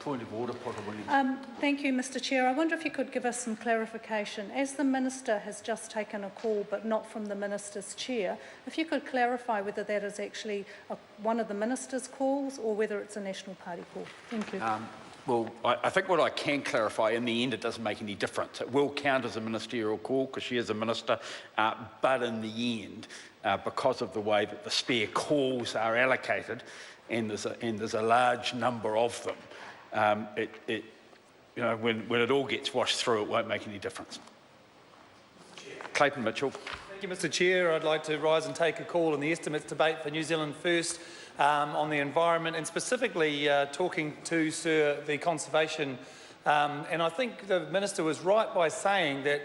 Point of order, Potter Williams. Thank you, Mr Chair. I wonder if you could give us some clarification. As the Minister has just taken a call, but not from the Minister's chair, if you could clarify whether that is actually one of the Minister's calls or whether it's a National Party call. Thank you. Well, I think what I can clarify, in the end it doesn't make any difference. It will count as a ministerial call because she is a minister, but in the end, because of the way that the spare calls are allocated, and there's a large number of them, when it all gets washed through, it won't make any difference. Clayton Mitchell. Thank you, Mr Chair. I'd like to rise and take a call in the estimates debate for New Zealand First on the environment, and specifically talking to Sir the conservation. And I think the Minister was right by saying that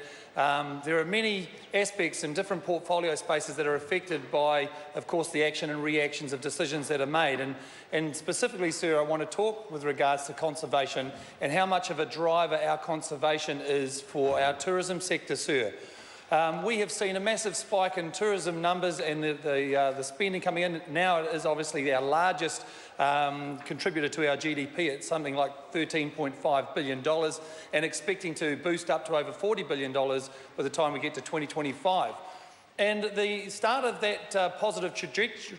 there are many aspects in different portfolio spaces that are affected by, of course, the action and reactions of decisions that are made. And specifically, Sir, I want to talk with regards to conservation and how much of a driver our conservation is for our tourism sector, Sir. We have seen a massive spike in tourism numbers and the spending coming in. Now it is obviously our largest contributor to our GDP. It's something like $13.5 billion and expecting to boost up to over $40 billion by the time we get to 2025. And the start of that positive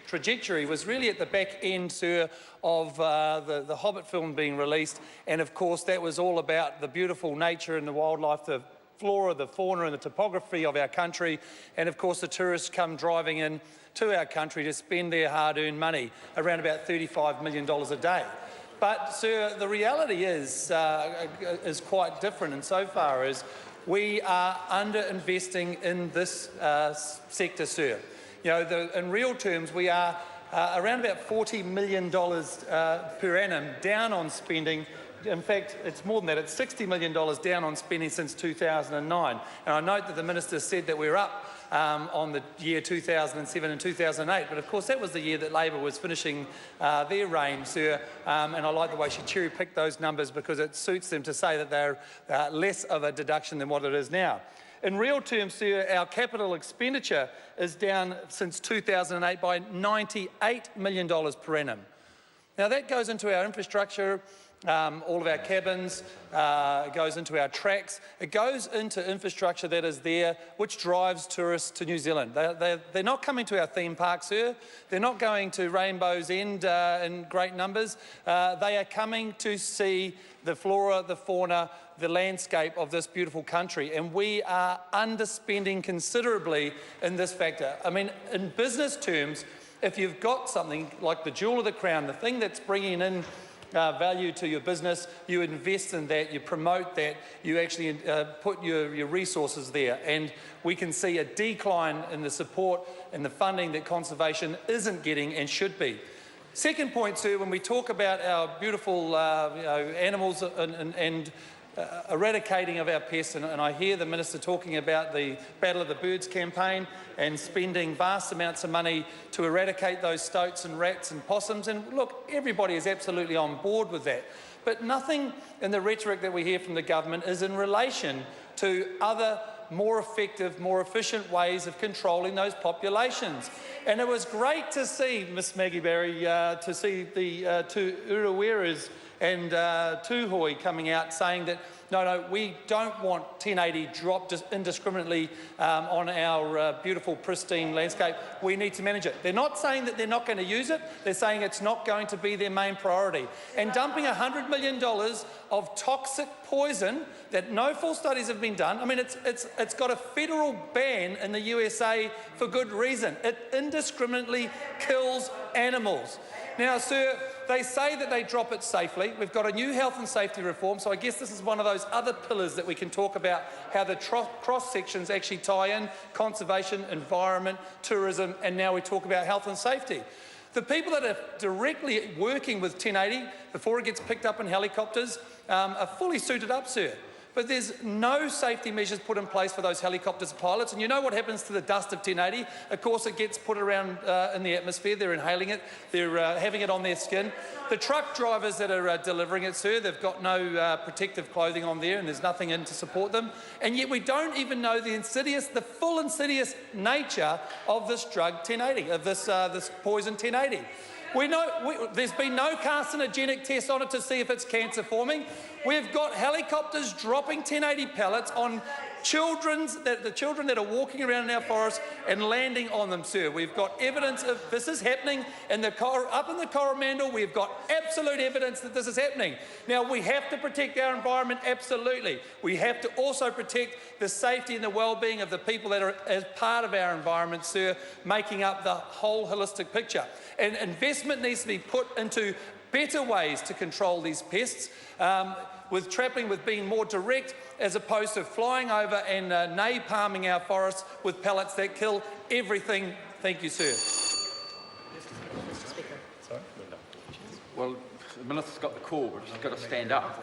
trajectory was really at the back end, Sir, of the Hobbit film being released. And of course, that was all about the beautiful nature and the wildlife, the flora, the fauna and the topography of our country, and of course the tourists come driving in to our country to spend their hard-earned money, around about $35 million a day. But, Sir, the reality is quite different insofar as we are under-investing in this sector, Sir. You know, in real terms, we are around about $40 million per annum down on spending. In fact, it's more than that. It's $60 million down on spending since 2009. And I note that the Minister said that we're up on the year 2007 and 2008. But of course, that was the year that Labor was finishing their reign, Sir. And I like the way she cherry-picked those numbers because it suits them to say that they're less of a deduction than what it is now. In real terms, Sir, our capital expenditure is down since 2008 by $98 million per annum. Now, that goes into our infrastructure, all of our cabins, it goes into our tracks, it goes into infrastructure that is there which drives tourists to New Zealand. They're not coming to our theme park, Sir. They're not going to Rainbow's End in great numbers. They are coming to see the flora, the fauna, the landscape of this beautiful country, and we are underspending considerably in this factor. I mean, in business terms, if you've got something like the jewel of the crown, the thing that's bringing in value to your business, you invest in that, you promote that, you actually put your resources there. And we can see a decline in the support and the funding that conservation isn't getting and should be. Second point, Sir, when we talk about our beautiful animals and eradicating of our pests, and I hear the Minister talking about the Battle of the Birds campaign and spending vast amounts of money to eradicate those stoats and rats and possums, and look, everybody is absolutely on board with that. But nothing in the rhetoric that we hear from the government is in relation to other more effective, more efficient ways of controlling those populations. And it was great to see, Miss Maggie Barry, to see the two Uraweras and Tuhoi coming out saying that, no, we don't want 1080 dropped indiscriminately on our beautiful, pristine landscape. We need to manage it. They're not saying that they're not going to use it. They're saying it's not going to be their main priority. And dumping $100 million of toxic poison that no full studies have been done. I mean, it's got a federal ban in the USA for good reason. It indiscriminately kills animals. Now, Sir, they say that they drop it safely. We've got a new health and safety reform, so I guess this is one of those other pillars that we can talk about how the cross-sections actually tie in: conservation, environment, tourism, and now we talk about health and safety. The people that are directly working with 1080 before it gets picked up in helicopters are fully suited up, Sir. But there's no safety measures put in place for those helicopters pilots. And you know what happens to the dust of 1080? Of course, it gets put around in the atmosphere. They're inhaling it. They're having it on their skin. The truck drivers that are delivering it, Sir, they've got no protective clothing on there and there's nothing in to support them. And yet we don't even know the full insidious nature of this drug 1080, of this poison 1080. There's been no carcinogenic test on it to see if it's cancer forming. We've got helicopters dropping 1080 pellets on the children that are walking around in our forests and landing on them, sir. We've got evidence of this is happening up in the Coromandel. We've got absolute evidence that this is happening. Now, we have to protect our environment, absolutely. We have to also protect the safety and the well-being of the people that are as part of our environment, sir, making up the whole holistic picture. And investment needs to be put into better ways to control these pests, with trapping, with being more direct, as opposed to flying over and napalming our forests with pellets that kill everything. Thank you, sir. Well, the minister's got the call, but she's got to stand up.